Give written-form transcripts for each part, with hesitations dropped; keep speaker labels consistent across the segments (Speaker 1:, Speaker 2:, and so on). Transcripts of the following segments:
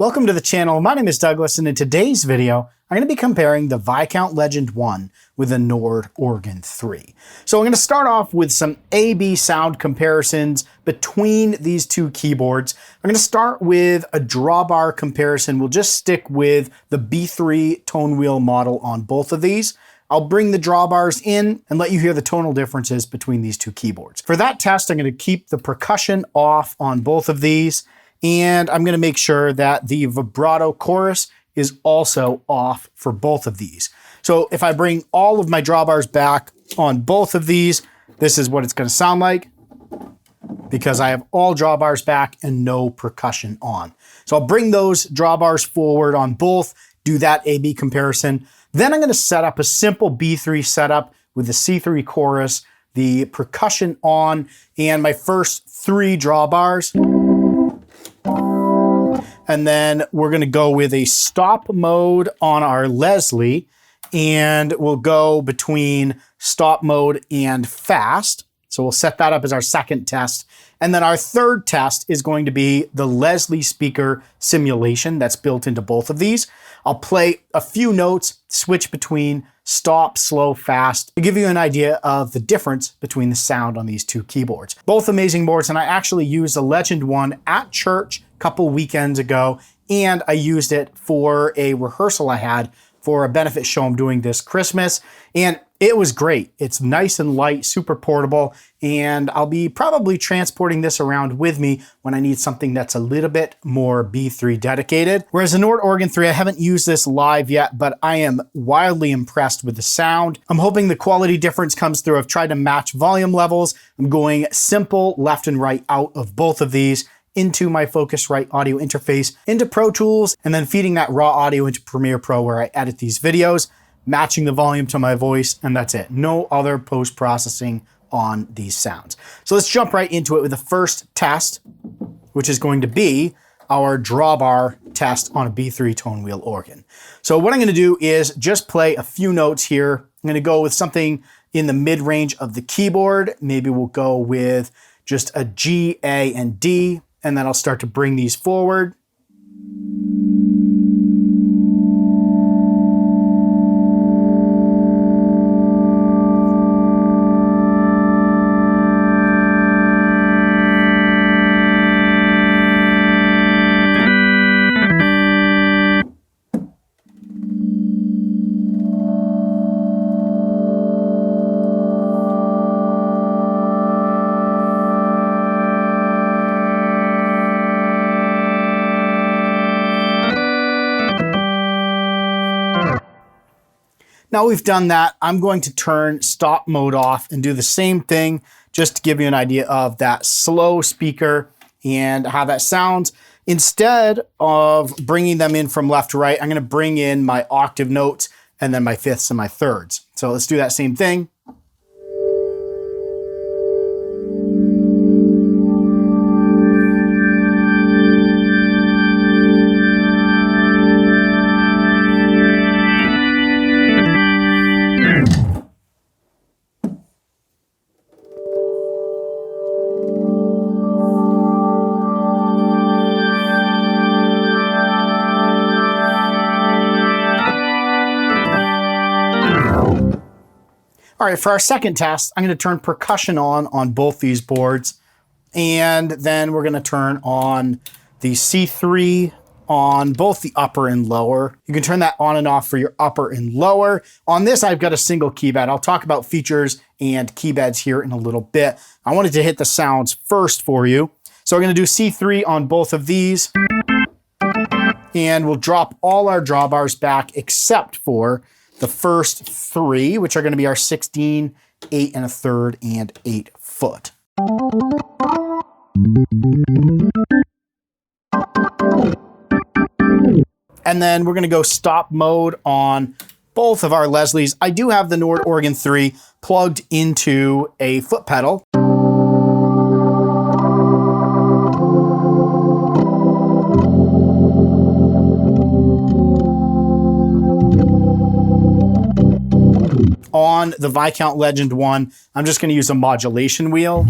Speaker 1: Welcome to the channel. My name is Douglas, and in today's video, I'm going to be comparing the Viscount Legend 1 with the Nord Organ 3. So I'm going to start off with some A-B sound comparisons between these two keyboards. I'm going to start with a drawbar comparison. We'll just stick with the B3 tone wheel model on both of these. I'll bring the drawbars in and let you hear the tonal differences between these two keyboards. For that test, I'm going to keep the percussion off on both of these. And I'm going to make sure that the vibrato chorus is also off for both of these. So if I bring all of my drawbars back on both of these, this is what it's going to sound like because I have all drawbars back and no percussion on. So I'll bring those drawbars forward on both, do that A-B comparison. Then I'm going to set up a simple B3 setup with the C3 chorus, the percussion on, and my first three drawbars. And then we're going to go with a stop mode on our Leslie, and we'll go between stop mode and fast. So we'll set that up as our second test. And then our third test is going to be the Leslie speaker simulation that's built into both of these. I'll play a few notes, switch between stop, slow, fast, to give you an idea of the difference between the sound on these two keyboards. Both amazing boards, and I actually used the Legend 1 at church a couple weekends ago, and I used it for a rehearsal I had for a benefit show I'm doing this Christmas, and it was great. It's nice and light, super portable, and I'll be probably transporting this around with me when I need something that's a little bit more B3 dedicated. Whereas the Nord Organ 3, I haven't used this live yet, but I am wildly impressed with the sound. I'm hoping the quality difference comes through. I've tried to match volume levels. I'm going simple left and right out of both of these into my Focusrite audio interface, into Pro Tools, and then feeding that raw audio into Premiere Pro where I edit these videos, matching the volume to my voice, and that's it. No other post-processing on these sounds. So let's jump right into it with the first test, which is going to be our drawbar test on a B3 tone wheel organ. So what I'm going to do is just play a few notes here. I'm going to go with something in the mid-range of the keyboard. Maybe we'll go with just a G, A, and D, and then I'll start to bring these forward. Now we've done that, I'm going to turn stop mode off and do the same thing just to give you an idea of that slow speaker and how that sounds. Instead of bringing them in from left to right, I'm going to bring in my octave notes and then my fifths and my thirds. So let's do that same thing. All right, for our second test, I'm going to turn percussion on both these boards, and then we're going to turn on the C3 on both the upper and lower. You can turn that on and off for your upper and lower. On this, I've got a single key bed. I'll talk about features and key beds here in a little bit. I wanted to hit the sounds first for you. So we're going to do C3 on both of these, and we'll drop all our drawbars back except for the first three, which are going to be our 16, 8 1/3, and 8 foot. And then we're going to go stop mode on both of our Leslies. I do have the Nord Organ 3 plugged into a foot pedal. On the Viscount Legend 1, I'm just going to use a modulation wheel.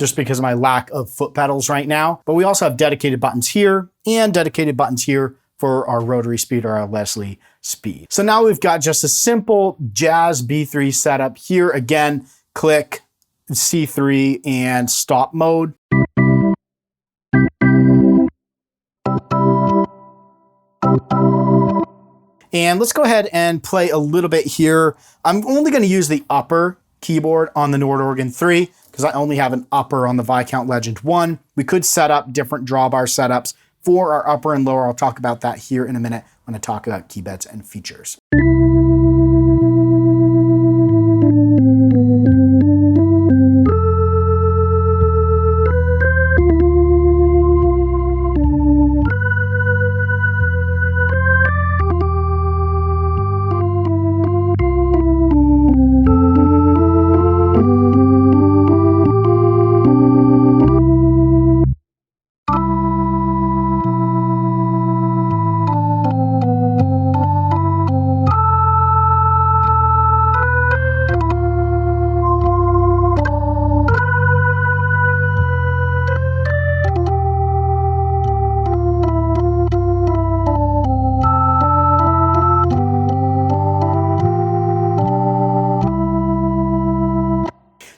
Speaker 1: just because of my lack of foot pedals right now. But we also have dedicated buttons here and dedicated buttons here for our rotary speed or our Leslie speed. So now we've got just a simple Jazz B3 setup here. Again, click C3 and stop mode. And let's go ahead and play a little bit here. I'm only going to use the upper keyboard on the Nord Organ 3 because I only have an upper on the Viscount Legend 1. We could set up different drawbar setups for our upper and lower. I'll talk about that here in a minute when I talk about key beds and features.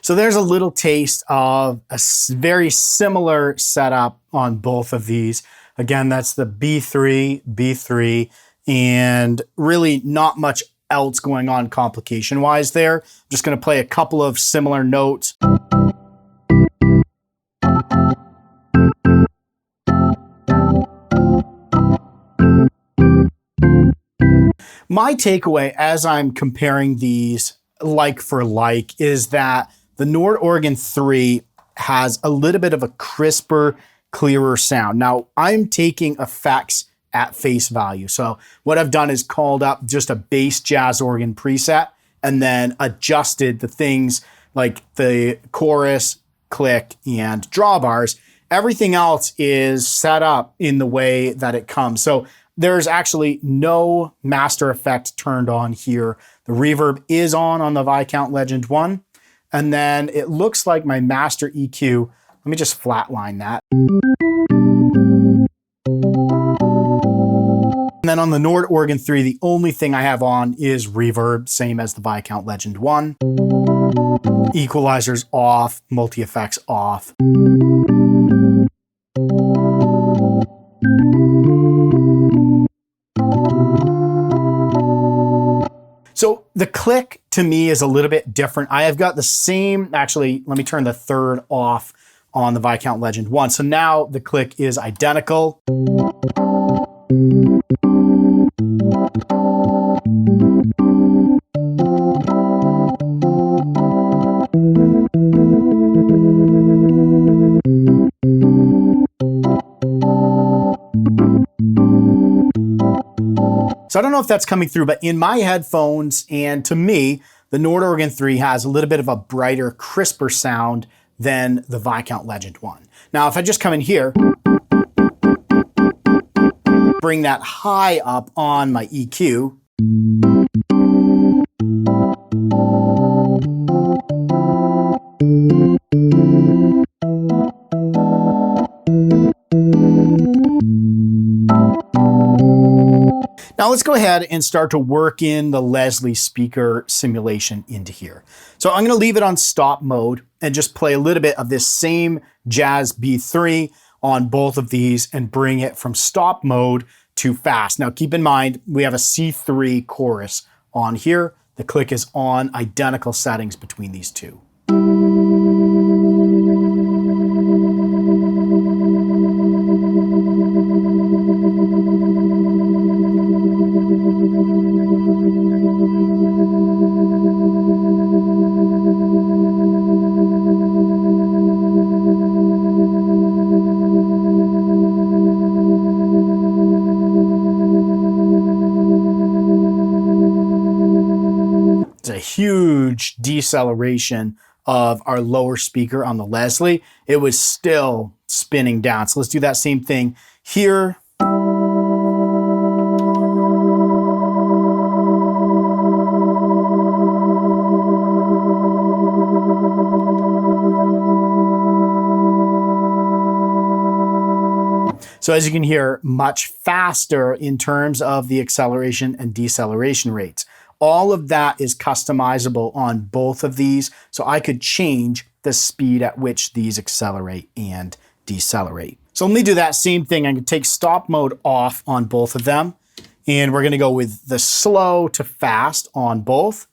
Speaker 1: So there's a little taste of a very similar setup on both of these. Again, that's the B3, B3, and really not much else going on complication-wise there. I'm just gonna play a couple of similar notes. My takeaway as I'm comparing these like for like is that the Nord Organ 3 has a little bit of a crisper, clearer sound. Now, I'm taking effects at face value. So what I've done is called up just a bass jazz organ preset and then adjusted the things like the chorus, click, and drawbars. Everything else is set up in the way that it comes. So there's actually no master effect turned on here. The reverb is on the Viscount Legend 1. And then it looks like my master EQ, let me just flatline that. And then on the Nord Organ 3, the only thing I have on is reverb, same as the Viscount Legend 1. Equalizers off, multi-effects off. So the click to me is a little bit different. I have got the same, actually, let me turn the third off on the Viscount Legend 1. So now the click is identical. So I don't know if that's coming through, but in my headphones and to me, the Nord Organ 3 has a little bit of a brighter, crisper sound than the Viscount Legend 1. Now, if I just come in here, bring that high up on my EQ, now let's go ahead and start to work in the Leslie speaker simulation into here. So I'm going to leave it on stop mode and just play a little bit of this same Jazz B3 on both of these and bring it from stop mode to fast. Now keep in mind, we have a C3 chorus on here. The click is on, identical settings between these two. It's a huge deceleration of our lower speaker on the Leslie. It was still spinning down. So let's do that same thing here. So as you can hear, much faster in terms of the acceleration and deceleration rates. All of that is customizable on both of these, so I could change the speed at which these accelerate and decelerate. So let me do that same thing. I can take stop mode off on both of them, and we're gonna go with the slow to fast on both.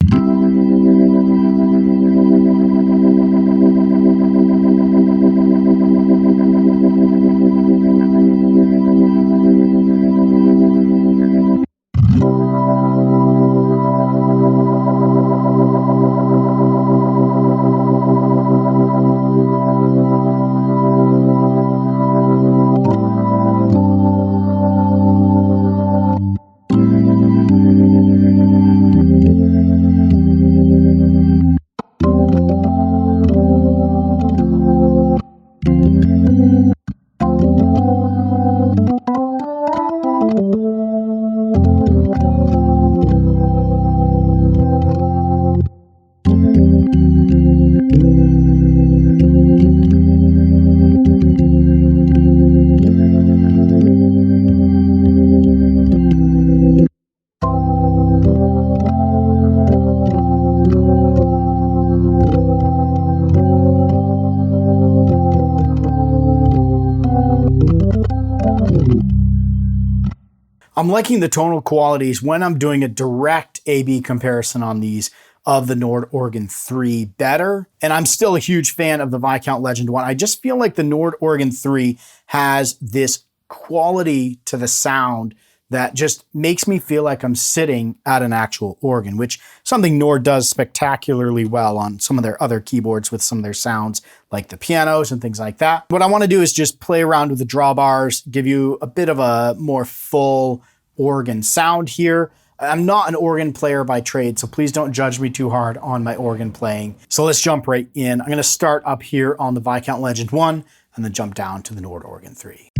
Speaker 1: I'm liking the tonal qualities when I'm doing a direct A/B comparison on these of the Nord Organ 3 better. And I'm still a huge fan of the Viscount Legend 1. I just feel like the Nord Organ 3 has this quality to the sound that just makes me feel like I'm sitting at an actual organ, which something Nord does spectacularly well on some of their other keyboards with some of their sounds, like the pianos and things like that. What I want to do is just play around with the drawbars, give you a bit of a more full organ sound here. I'm not an organ player by trade, so please don't judge me too hard on my organ playing. So let's jump right in. I'm going to start up here on the Viscount Legend 1 and then jump down to the Nord Organ 3.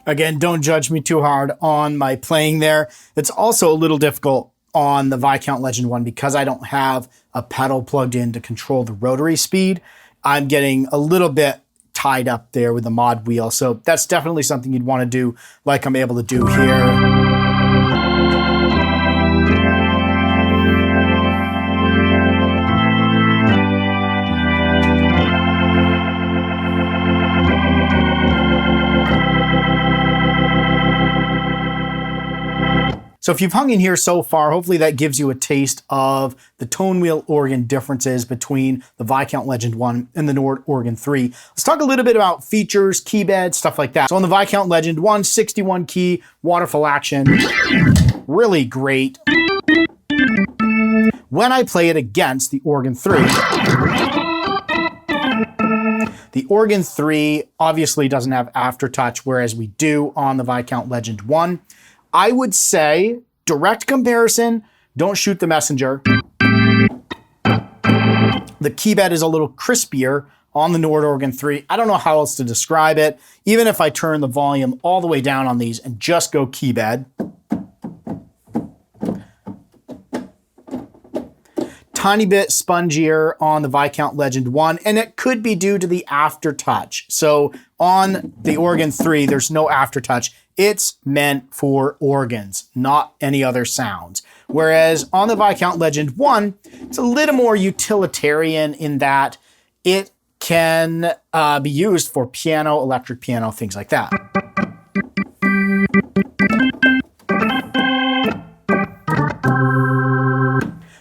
Speaker 1: Again, don't judge me too hard on my playing there. It's also a little difficult on the Viscount Legend 1 because I don't have a pedal plugged in to control the rotary speed. I'm getting a little bit tied up there with the mod wheel. So that's definitely something you'd want to do like I'm able to do here. So if you've hung in here so far, hopefully that gives you a taste of the tone wheel organ differences between the Viscount Legend 1 and the Nord Organ 3. Let's talk a little bit about features, key bed, stuff like that. So on the Viscount Legend 1, 61 key, waterfall action, really great. When I play it against the Organ 3, the Organ 3 obviously doesn't have aftertouch, whereas we do on the Viscount Legend 1. I would say, direct comparison, don't shoot the messenger. The key bed is a little crispier on the Nord Organ 3. I don't know how else to describe it. Even if I turn the volume all the way down on these and just go key bed, tiny bit spongier on the Viscount Legend 1, and it could be due to the aftertouch. So on the Organ 3, there's no aftertouch. It's meant for organs, not any other sounds. Whereas on the Viscount Legend 1, it's a little more utilitarian in that it can be used for piano, electric piano, things like that.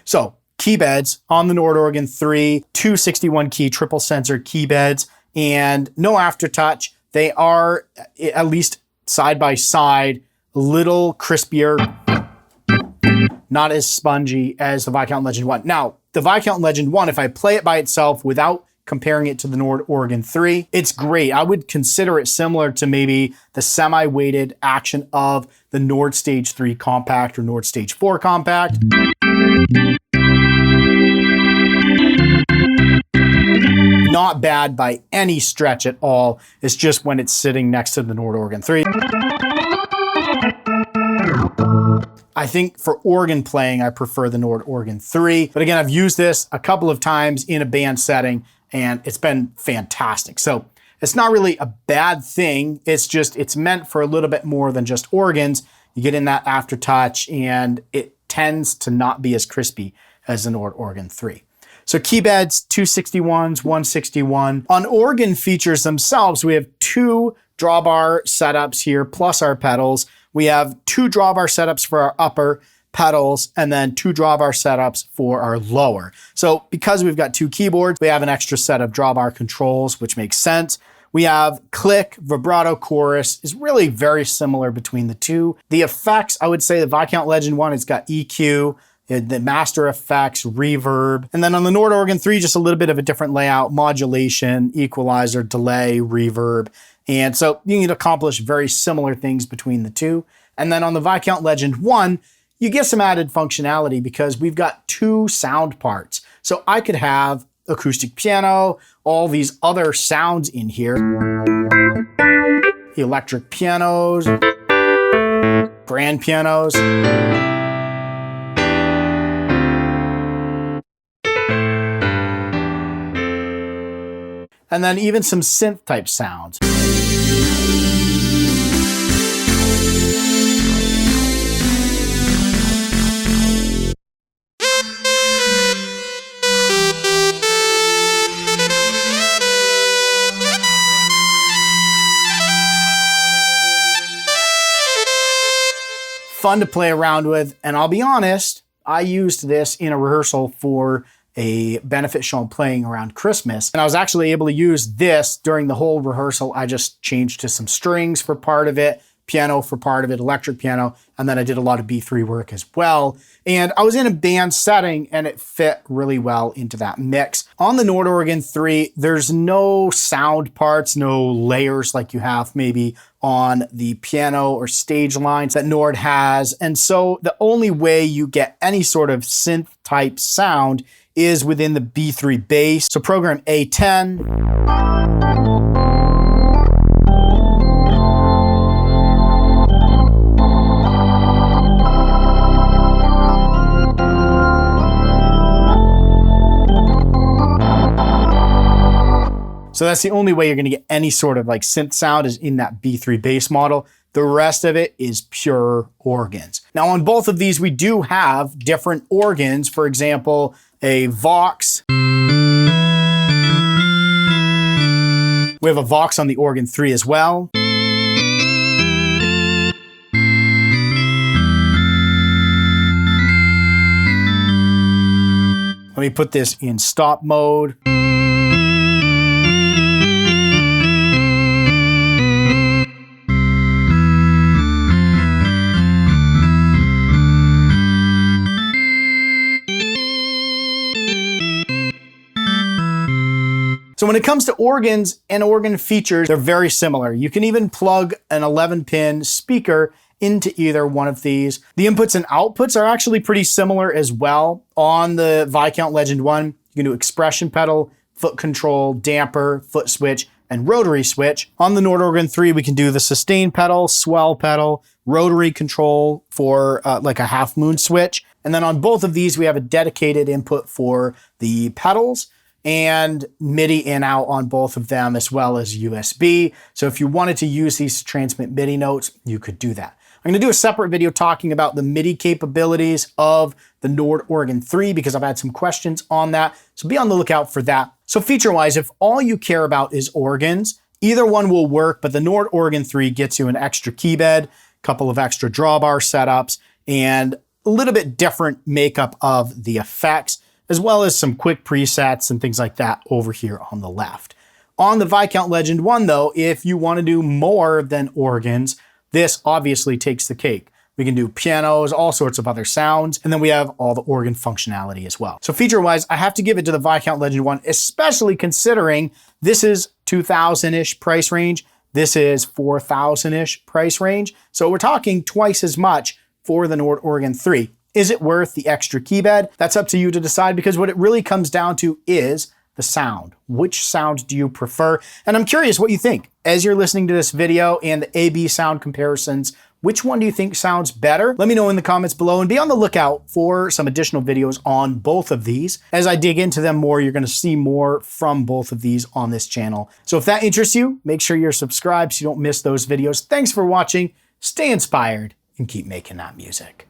Speaker 1: So, key beds on the Nord Organ 3, 261 key triple sensor key beds, and no aftertouch. They are, at least side by side, a little crispier, not as spongy as the Viscount Legend 1. Now, the Viscount Legend 1, if I play it by itself without comparing it to the Nord Organ 3, it's great. I would consider it similar to maybe the semi-weighted action of the Nord Stage 3 Compact or Nord Stage 4 Compact. Not bad by any stretch at all. It's just when it's sitting next to the Nord Organ 3. I think for organ playing, I prefer the Nord Organ 3. But again, I've used this a couple of times in a band setting, and it's been fantastic. So it's not really a bad thing. It's just, it's meant for a little bit more than just organs. You get in that aftertouch, and it tends to not be as crispy as the Nord Organ 3. So key beds, 261s, 161. On organ features themselves, we have two drawbar setups here, plus our pedals. We have two drawbar setups for our upper pedals, and then two drawbar setups for our lower. So because we've got two keyboards, we have an extra set of drawbar controls, which makes sense. We have click, vibrato, chorus is really very similar between the two. The effects, I would say the Viscount Legend 1, it's got EQ, the master effects, reverb. And then on the Nord Organ 3, just a little bit of a different layout, modulation, equalizer, delay, reverb. And so you can accomplish very similar things between the two. And then on the Viscount Legend 1, you get some added functionality because we've got two sound parts. So I could have acoustic piano, all these other sounds in here, electric pianos, grand pianos, and then even some synth type sounds. Fun to play around with, and I'll be honest, I used this in a rehearsal for a benefit show I'm playing around Christmas, and I was actually able to use this during the whole rehearsal. I just changed to some strings for part of it, piano for part of it, electric piano, and then I did a lot of B3 work as well. And I was in a band setting, and it fit really well into that mix. On the Nord Organ 3, there's no sound parts, no layers like you have maybe on the piano or stage lines that Nord has. And so the only way you get any sort of synth type sound is within the B3 bass. So program A10. So that's the only way you're gonna get any sort of like synth sound is in that B3 bass model. The rest of it is pure organs. Now on both of these, we do have different organs. For example, a Vox. We have a Vox on the Organ 3 as well. Let me put this in stop mode. So So when it comes to organs and organ features, they're very similar. You can even plug an 11-pin speaker into either one of these. The inputs and outputs are actually pretty similar as well. On the Viscount Legend 1, you can do expression pedal, foot control, damper, foot switch, and rotary switch. On the Nord Organ 3, we can do the sustain pedal, swell pedal, rotary control for like a half moon switch. And then on both of these, we have a dedicated input for the pedals and MIDI in out on both of them, as well as USB. So if you wanted to use these to transmit MIDI notes, you could do that. I'm gonna do a separate video talking about the MIDI capabilities of the Nord Organ 3 because I've had some questions on that. So be on the lookout for that. So feature-wise, if all you care about is organs, either one will work, but the Nord Organ 3 gets you an extra key bed, a couple of extra drawbar setups, and a little bit different makeup of the effects, as well as some quick presets and things like that over here on the left. On the Viscount Legend 1 though, if you wanna do more than organs, this obviously takes the cake. We can do pianos, all sorts of other sounds, and then we have all the organ functionality as well. So feature-wise, I have to give it to the Viscount Legend 1, especially considering this is 2,000-ish price range, this is 4,000-ish price range. So we're talking twice as much for the Nord Organ 3. Is it worth the extra key bed? That's up to you to decide, because what it really comes down to is the sound. Which sound do you prefer? And I'm curious what you think. As you're listening to this video and the A/B sound comparisons, which one do you think sounds better? Let me know in the comments below, and be on the lookout for some additional videos on both of these. As I dig into them more, you're gonna see more from both of these on this channel. So if that interests you, make sure you're subscribed so you don't miss those videos. Thanks for watching, stay inspired, and keep making that music.